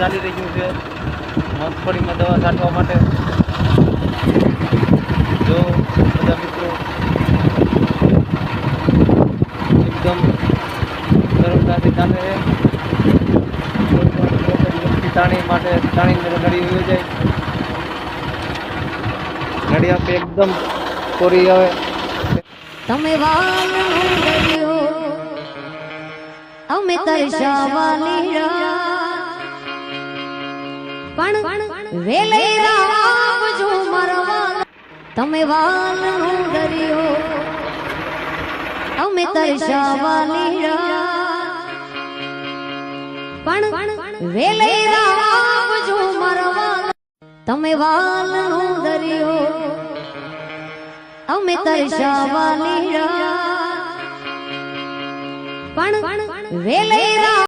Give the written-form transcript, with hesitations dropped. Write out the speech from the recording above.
ચાલી રહ્યું છે મગફળીમાં દવા છાંટવા માટે। જો બધા મિત્રો એકદમ સરળતાથી ચાલે છે। તાણી માટે તાણીને નળી વહી જાય, નળી આપે એકદમ કોરી આવે। તમે વાલનો દરિયો અમે તરસાવાની પણ વેલે આવજો મારા તમે વાલનો દરિયો અમે તરસાવાની પણ વેલે આવજો મારા તમે વાલનો દરિયો અમે તરસાવાની પણ વેલે